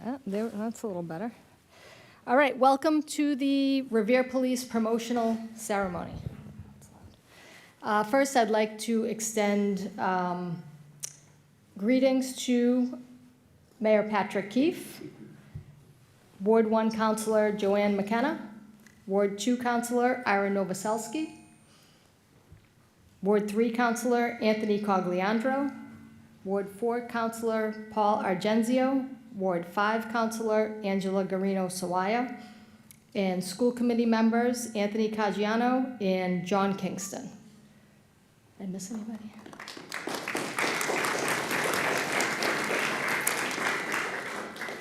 That's a little better. All right, welcome to the Revere Police promotional ceremony. First, I'd like to extend greetings to Mayor Patrick Keefe, Ward 1 Councilor Joanne McKenna, Ward 2 Councilor Ira Novoselsky, Ward 3 Councilor Anthony Cogliandro, Ward 4 Councilor Paul Argenzio, Ward 5 Councilor Angela Garino Sawaya, and school committee members Anthony Caggiano and John Kingston. Did I miss anybody?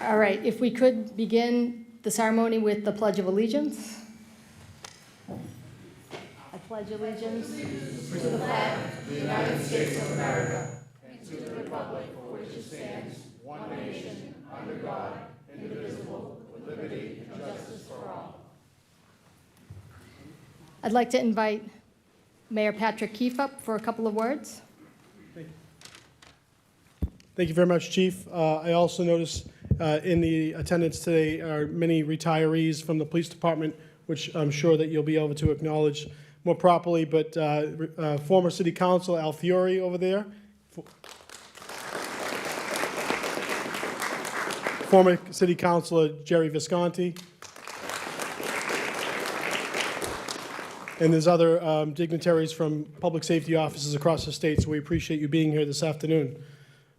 All right, if we could begin the ceremony with the Pledge of Allegiance. I pledge allegiance to the flag of the United States of America and to the republic for which it stands, one nation, under God, indivisible, with liberty and justice for all. I'd like to invite Mayor Patrick Keefe up for a couple of words. Thank you very much, Chief. I also noticed in the attendance today are many retirees from the police department, which I'm sure that you'll be able to acknowledge more properly, but former City Council Al Fiore over there, former City Councilor Jerry Visconti, and there's other dignitaries from public safety offices across the state, so we appreciate you being here this afternoon.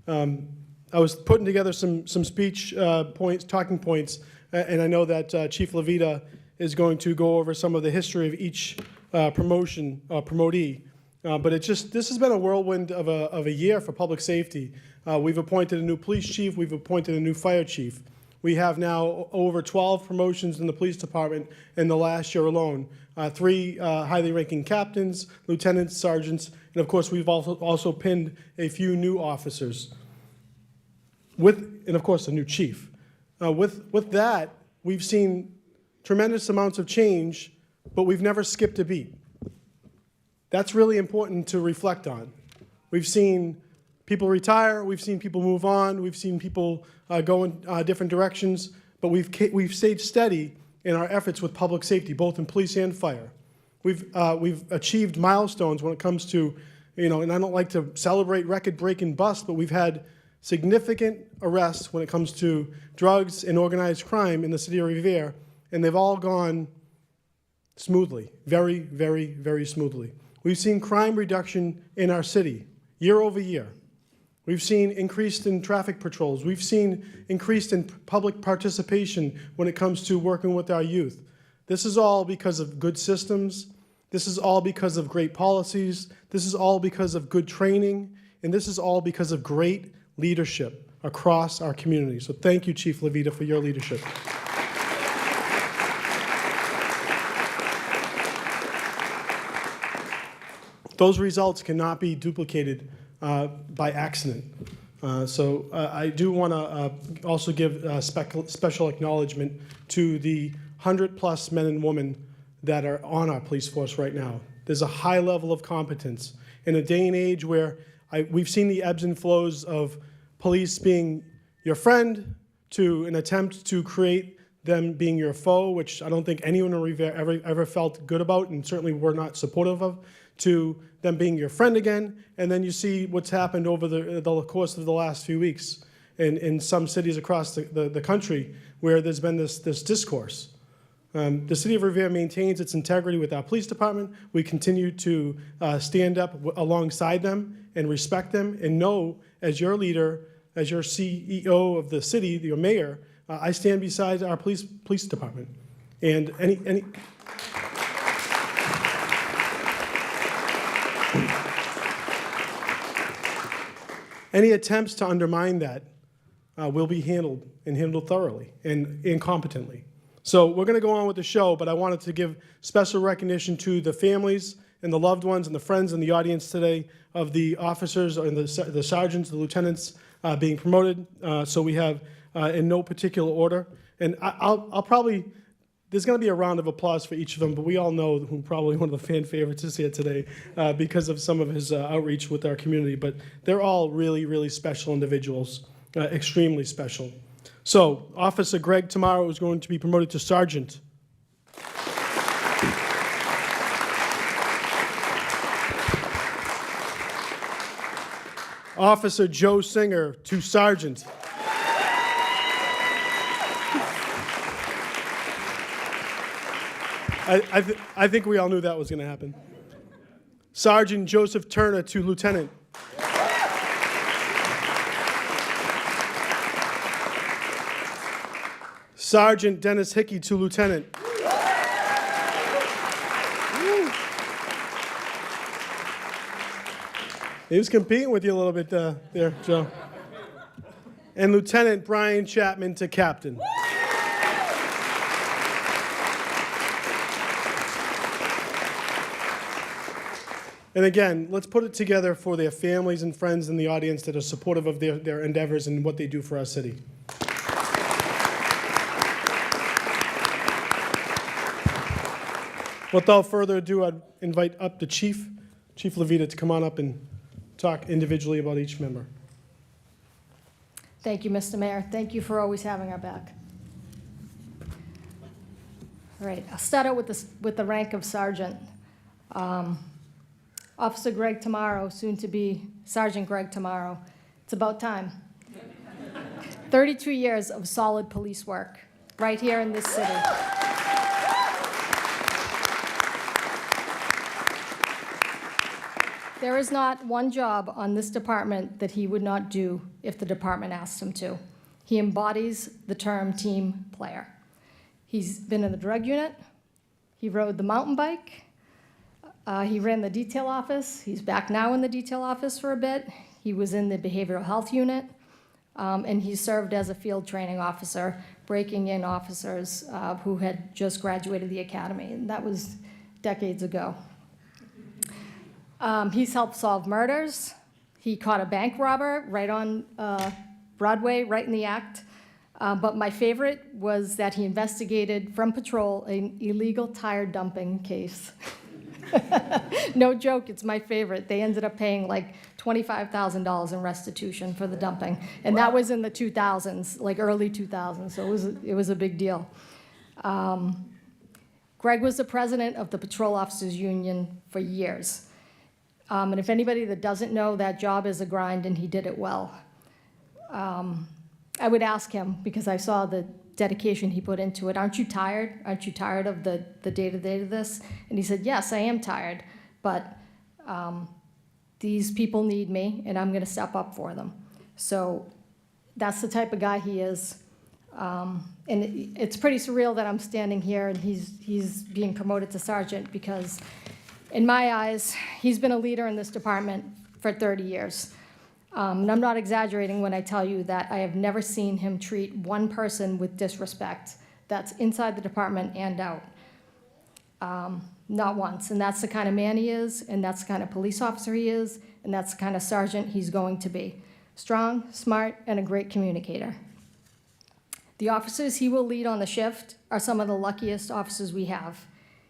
I was putting together some speech talking points, and I know that Chief Levita is going to go over some of the history of each promotee. But this has been a whirlwind of a year for public safety. We've appointed a new police chief. We've appointed a new fire chief. We have now over 12 promotions in the police department in the last year alone. 3 highly ranking captains, lieutenants, sergeants, and of course we've also pinned a few new officers. And of course a new chief. With that, we've seen tremendous amounts of change, but we've never skipped a beat. That's really important to reflect on. We've seen people retire, we've seen people move on, we've seen people go in different directions, but we've stayed steady in our efforts with public safety, both in police and fire. We've achieved milestones when it comes to, and I don't like to celebrate record-breaking busts, but we've had significant arrests when it comes to drugs and organized crime in the city of Revere, and they've all gone smoothly, very, very, very smoothly. We've seen crime reduction in our city year over year. We've seen increased in traffic patrols. We've seen increased in public participation when it comes to working with our youth. This is all because of good systems. This is all because of great policies. This is all because of good training. And this is all because of great leadership across our community. So thank you, Chief Levita, for your leadership. Those results cannot be duplicated by accident. So I do want to also give special acknowledgement to the 100+ men and women that are on our police force right now. There's a high level of competence. In a day and age where we've seen the ebbs and flows of police being your friend to an attempt to create them being your foe, which I don't think anyone in Revere ever felt good about and certainly were not supportive of, to them being your friend again, and then you see what's happened over the course of the last few weeks in some cities across the country where there's been this discourse. The city of Revere maintains its integrity with our police department. We continue to stand up alongside them and respect them and know, as your leader, as your CEO of the city, your mayor, I stand beside our police department. And any attempts to undermine that will be handled thoroughly and competently. So we're going to go on with the show, but I wanted to give special recognition to the families and the loved ones and the friends in the audience today of the officers and the sergeants, the lieutenants being promoted. So we have in no particular order. And I'll probably, there's going to be a round of applause for each of them, but we all know who probably one of the fan favorites is here today because of some of his outreach with our community. But they're all really, really special individuals, extremely special. So Officer Greg tomorrow is going to be promoted to sergeant. Officer Joe Singer to sergeant. I think we all knew that was going to happen. Sergeant Joseph Turner to lieutenant. Sergeant Dennis Hickey to lieutenant. He was competing with you a little bit there, Joe. And Lieutenant Brian Chapman to captain. And again, let's put it together for their families and friends in the audience that are supportive of their endeavors and what they do for our city. Without further ado, I'd invite up the Chief Levita, to come on up and talk individually about each member. Thank you, Mr. Mayor. Thank you for always having our back. All right, I'll start out with the rank of sergeant. Officer Greg Tomorrow, soon to be Sergeant Greg Tomorrow. It's about time. 32 years of solid police work right here in this city. There is not one job on this department that he would not do if the department asked him to. He embodies the term team player. He's been in the drug unit. He rode the mountain bike. He ran the detail office. He's back now in the detail office for a bit. He was in the behavioral health unit. And he served as a field training officer, breaking in officers who had just graduated the academy. And that was decades ago. He's helped solve murders. He caught a bank robber right on Broadway, right in the act. But my favorite was that he investigated from patrol an illegal tire dumping case. No joke, it's my favorite. They ended up paying like $25,000 in restitution for the dumping. And that was in the 2000s, like early 2000s, so it was a big deal. Greg was the president of the Patrol Officers Union for years. And if anybody that doesn't know, that job is a grind, and he did it well. I would ask him, because I saw the dedication he put into it, aren't you tired? Aren't you tired of the day-to-day of this? And he said, yes, I am tired, but these people need me, and I'm gonna step up for them. So that's the type of guy he is. And it's pretty surreal that I'm standing here and he's being promoted to sergeant, because in my eyes, he's been a leader in this department for 30 years. And I'm not exaggerating when I tell you that I have never seen him treat one person with disrespect. That's inside the department and out. Not once. And that's the kind of man he is, and that's the kind of police officer he is, and that's the kind of sergeant he's going to be. Strong, smart, and a great communicator. The officers he will lead on the shift are some of the luckiest officers we have.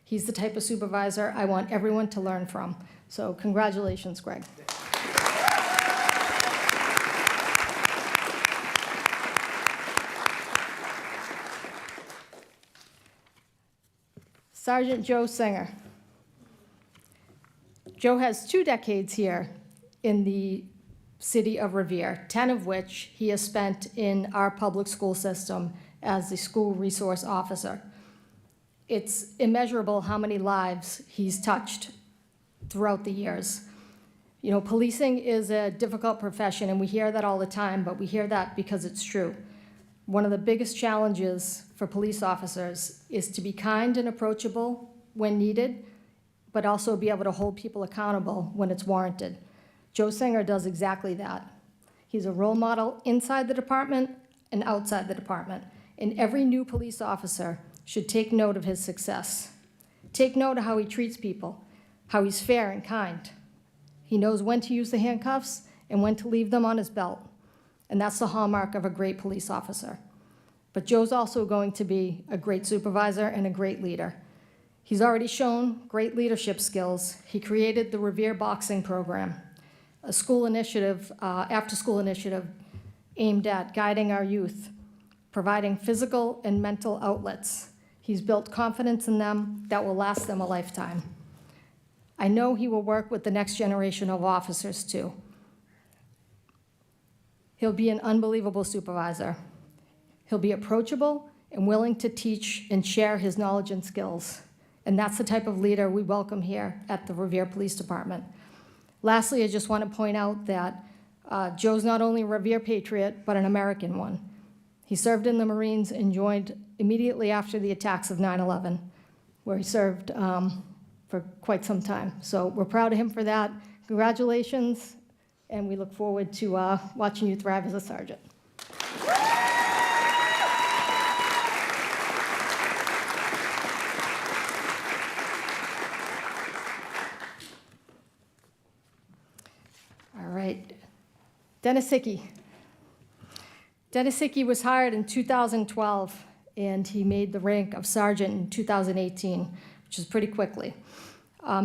He's the type of supervisor I want everyone to learn from. So congratulations, Greg. Sergeant Joe Singer. Joe has 2 decades here in the city of Revere, 10 of which he has spent in our public school system as the school resource officer. It's immeasurable how many lives he's touched throughout the years. You know, policing is a difficult profession, and we hear that all the time, but we hear that because it's true. One of the biggest challenges for police officers is to be kind and approachable when needed, but also be able to hold people accountable when it's warranted. Joe Singer does exactly that. He's a role model inside the department and outside the department, and every new police officer should take note of his success. Take note of how he treats people, how he's fair and kind. He knows when to use the handcuffs and when to leave them on his belt. And that's the hallmark of a great police officer. But Joe's also going to be a great supervisor and a great leader. He's already shown great leadership skills. He created the Revere Boxing Program, a school initiative, after-school initiative aimed at guiding our youth, providing physical and mental outlets. He's built confidence in them that will last them a lifetime. I know he will work with the next generation of officers too. He'll be an unbelievable supervisor. He'll be approachable and willing to teach and share his knowledge and skills. And that's the type of leader we welcome here at the Revere Police Department. Lastly, I just want to point out that Joe's not only a Revere patriot, but an American one. He served in the Marines and joined immediately after the attacks of 9/11, where he served for quite some time. So we're proud of him for that. Congratulations, and we look forward to watching you thrive as a sergeant. All right, Dennis Hickey. Dennis Hickey was hired in 2012, and he made the rank of sergeant in 2018, which is pretty quickly.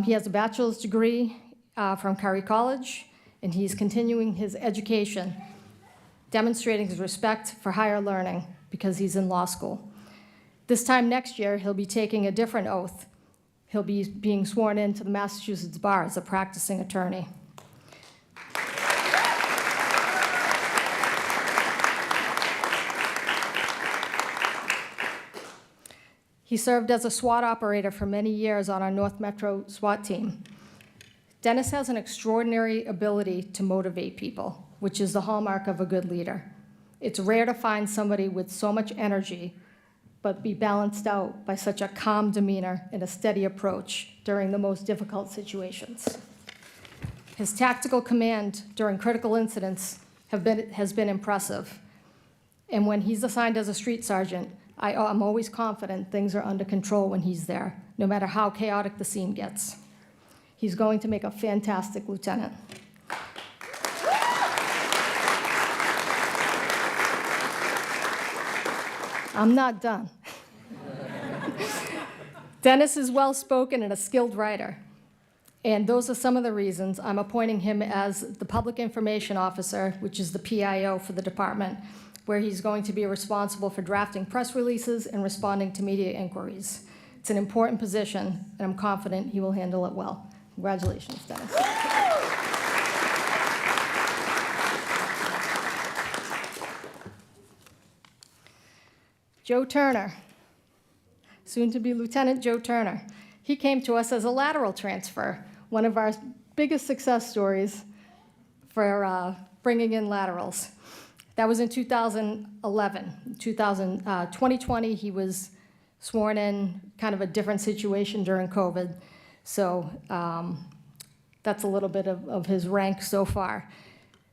He has a bachelor's degree from Curry College, and he's continuing his education, demonstrating his respect for higher learning because he's in law school. This time next year, he'll be taking a different oath. He'll be being sworn into the Massachusetts Bar as a practicing attorney. He served as a SWAT operator for many years on our North Metro SWAT team. Dennis has an extraordinary ability to motivate people, which is the hallmark of a good leader. It's rare to find somebody with so much energy, but be balanced out by such a calm demeanor and a steady approach during the most difficult situations. His tactical command during critical incidents has been impressive. And when he's assigned as a street sergeant, I'm always confident things are under control when he's there, no matter how chaotic the scene gets. He's going to make a fantastic lieutenant. I'm not done. Dennis is well-spoken and a skilled writer, and those are some of the reasons I'm appointing him as the Public Information Officer, which is the PIO for the department, where he's going to be responsible for drafting press releases and responding to media inquiries. It's an important position, and I'm confident he will handle it well. Congratulations, Dennis. Joe Turner, soon to be Lieutenant Joe Turner. He came to us as a lateral transfer, one of our biggest success stories for bringing in laterals. That was in 2011. 2020, he was sworn in, kind of a different situation during COVID. So that's a little bit of his rank so far.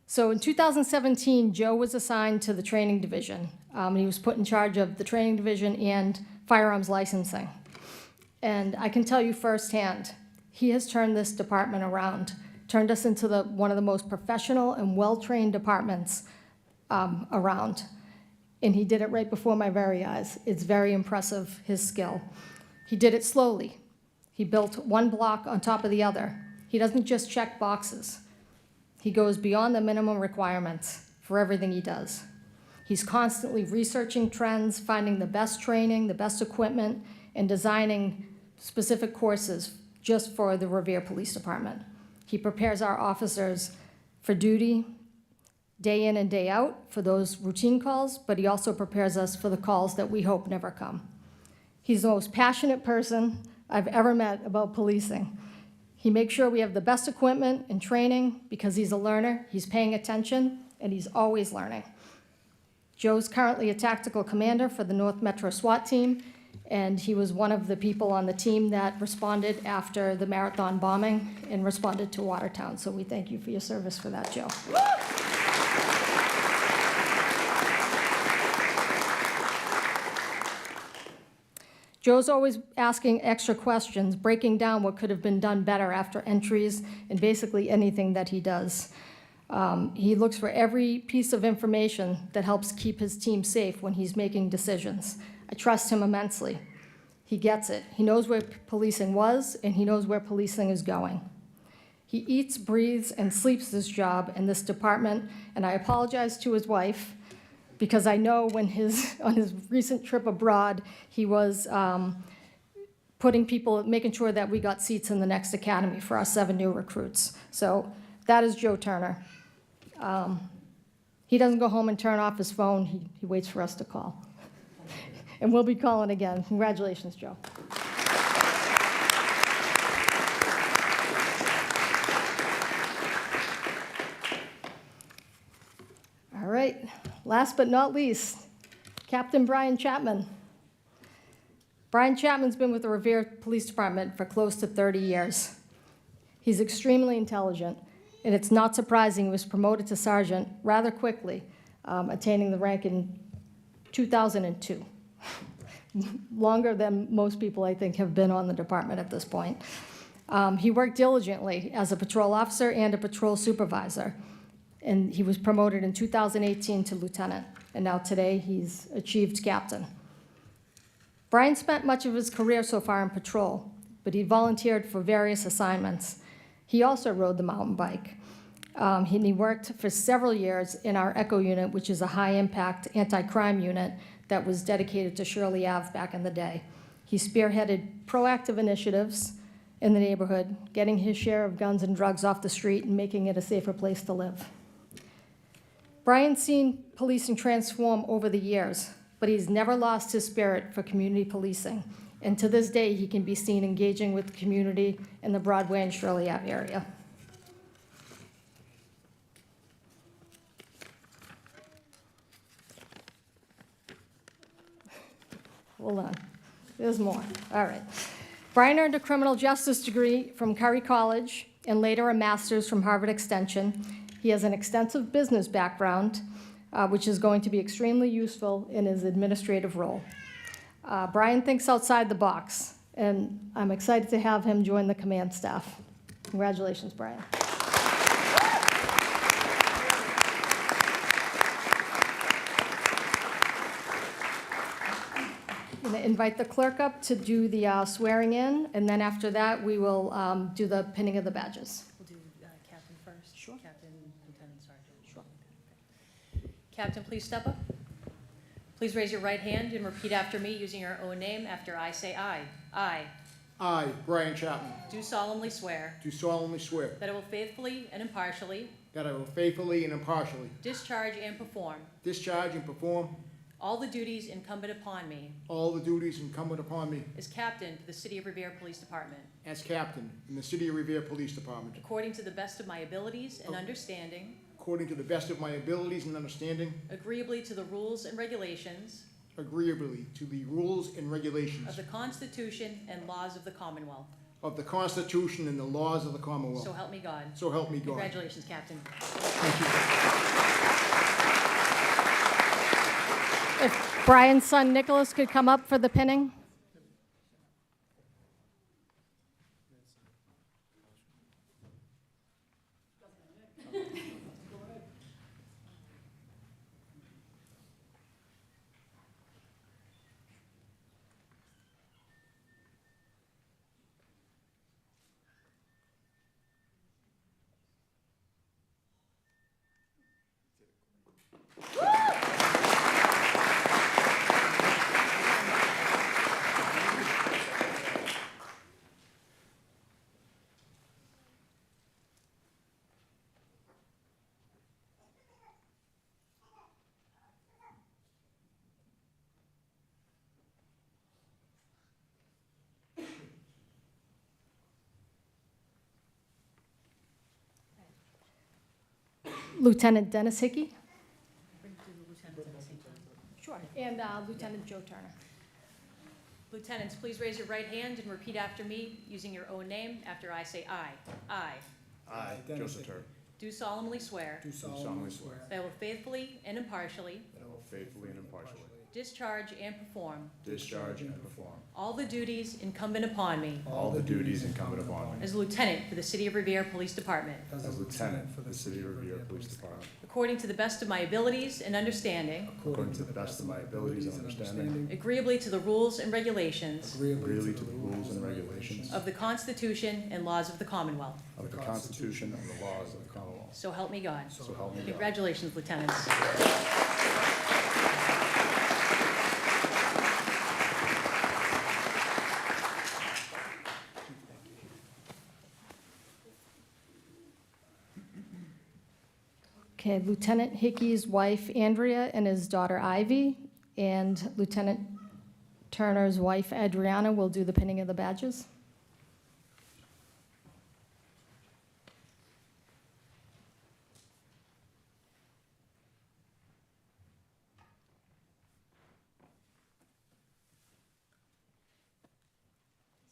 So in 2017, Joe was assigned to the training division. He was put in charge of the training division and firearms licensing. And I can tell you firsthand, he has turned this department around, turned us into one of the most professional and well-trained departments around. And he did it right before my very eyes. It's very impressive, his skill. He did it slowly. He built one block on top of the other. He doesn't just check boxes. He goes beyond the minimum requirements for everything he does. He's constantly researching trends, finding the best training, the best equipment, and designing specific courses just for the Revere Police Department. He prepares our officers for duty, day in and day out for those routine calls, but he also prepares us for the calls that we hope never come. He's the most passionate person I've ever met about policing. He makes sure we have the best equipment and training because he's a learner, he's paying attention, and he's always learning. Joe's currently a tactical commander for the North Metro SWAT team, and he was one of the people on the team that responded after the Marathon bombing and responded to Watertown. So we thank you for your service for that, Joe. Joe's always asking extra questions, breaking down what could have been done better after entries, and basically anything that he does. He looks for every piece of information that helps keep his team safe when he's making decisions. I trust him immensely. He gets it. He knows where policing was, and he knows where policing is going. He eats, breathes, and sleeps this job and this department, and I apologize to his wife, because I know when on his recent trip abroad, he was making sure that we got seats in the next academy for our 7 new recruits. So that is Joe Turner. He doesn't go home and turn off his phone. He waits for us to call. And we'll be calling again. Congratulations, Joe. All right, last but not least, Captain Brian Chapman. Brian Chapman's been with the Revere Police Department for close to 30 years. He's extremely intelligent, and it's not surprising he was promoted to sergeant rather quickly, attaining the rank in 2002. Longer than most people, I think, have been on the department at this point. He worked diligently as a patrol officer and a patrol supervisor, and he was promoted in 2018 to lieutenant, and now today he's achieved captain. Brian spent much of his career so far in patrol, but he volunteered for various assignments. He also rode the mountain bike. He worked for several years in our ECHO unit, which is a high-impact anti-crime unit that was dedicated to Shirley Ave back in the day. He spearheaded proactive initiatives in the neighborhood, getting his share of guns and drugs off the street and making it a safer place to live. Brian's seen policing transform over the years, but he's never lost his spirit for community policing. And to this day, he can be seen engaging with the community in the Broadway and Shirley Ave area. Hold on, there's more. All right. Brian earned a criminal justice degree from Curry College and later a master's from Harvard Extension. He has an extensive business background, which is going to be extremely useful in his administrative role. Brian thinks outside the box, and I'm excited to have him join the command staff. Congratulations, Brian. I'm going to invite the clerk up to do the swearing in, and then after that, we will do the pinning of the badges. We'll do Captain first. Sure. Captain, Lieutenant, Sergeant. Sure. Captain, please step up. Please raise your right hand and repeat after me using your own name after I say aye. I I, Brian Chapman, do solemnly swear do solemnly swear that I will faithfully and impartially that I will faithfully and impartially discharge and perform discharge and perform all the duties incumbent upon me all the duties incumbent upon me as captain for the City of Revere Police Department, as captain in the City of Revere Police Department, according to the best of my abilities and understanding, according to the best of my abilities and understanding, agreeably to the rules and regulations agreeably to the rules and regulations of the Constitution and laws of the Commonwealth. of the Constitution and the laws of the Commonwealth. So help me God. So help me God. Congratulations, Captain. Thank you. If Brian's son Nicholas could come up for the pinning. Lieutenant Dennis Hickey. Sure. And Lieutenant Joe Turner. Lieutenants, please raise your right hand and repeat after me using your own name after I say aye. I I, Joseph Turk, do solemnly swear Do do solemnly swear that I will faithfully and impartially that I will faithfully and impartially discharge and perform discharge and perform all the duties incumbent upon me all the duties incumbent upon me as Lieutenant for the City of Revere Police Department, as Lieutenant for the City of Revere Police Department, according to the best of my abilities and understanding, according to the best of my abilities and understanding, agreeably to the rules and regulations agreeably to the rules and regulations of the Constitution and laws of the Commonwealth. of the Constitution and the laws of the Commonwealth. So help me God. So help me God. Congratulations, Lieutenants. Okay, Lieutenant Hickey's wife Andrea and his daughter Ivy, and Lieutenant Turner's wife Adriana will do the pinning of the badges. Is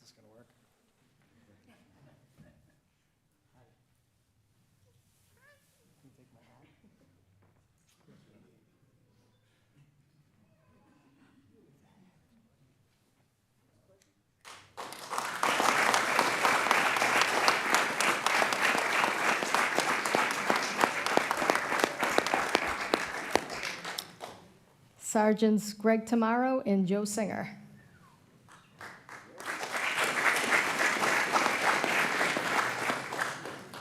this gonna work? Sergeants Greg Tamaro and Joe Singer.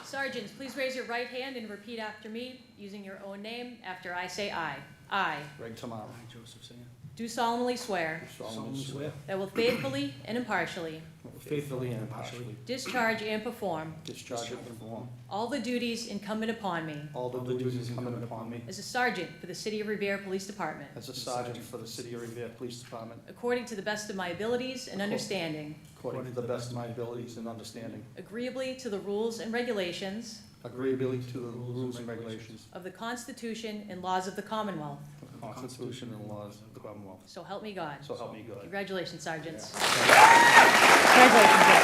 Sergeants, please raise your right hand and repeat after me using your own name after I say aye. I Greg Tamaro. Joseph Singer. do solemnly swear Solemnly swear. that I will faithfully and impartially Faithfully and impartially. discharge and perform Discharge and perform all the duties incumbent upon me all the duties incumbent upon me as a sergeant for the City of Revere Police Department, as a sergeant for the City of Revere Police Department, according to the best of my abilities and understanding, according to the best of my abilities and understanding, agreeably to the rules and regulations agreeably to the rules and regulations of the Constitution and laws of the Commonwealth. of the Constitution and laws of the Commonwealth. So help me God. So help me God. Congratulations, Sergeants. Congratulations, Joe.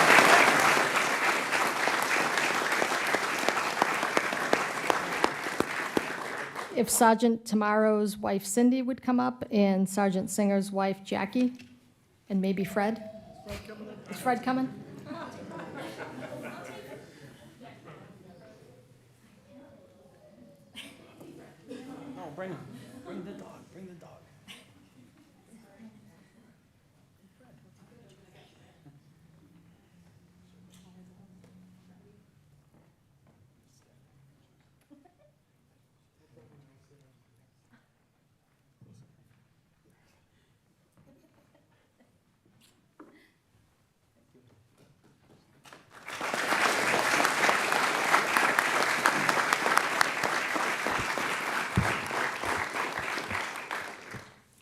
If Sergeant Tamaro's wife Cindy would come up, and Sergeant Singer's wife Jackie, and maybe Fred. Is Fred coming? No, bring the dog, bring the dog.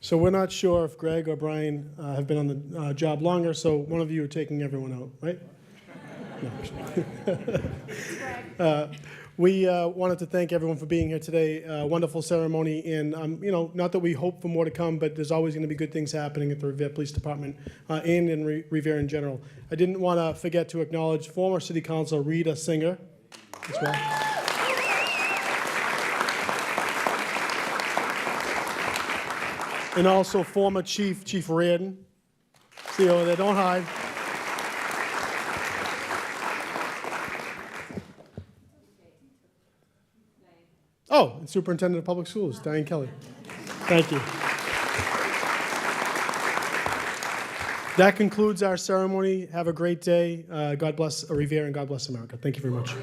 So we're not sure if Greg or Brian have been on the job longer, so one of you are taking everyone out, right? No. We wanted to thank everyone for being here today. Wonderful ceremony, and not that we hope for more to come, but there's always going to be good things happening at the Revere Police Department and in Revere in general. I didn't want to forget to acknowledge former City Council Rita Singer as well. And also former Chief Reardon. See you over there, don't hide. Oh, and Superintendent of Public Schools, Diane Kelly. Thank you. That concludes our ceremony. Have a great day. God bless Revere and God bless America. Thank you very much.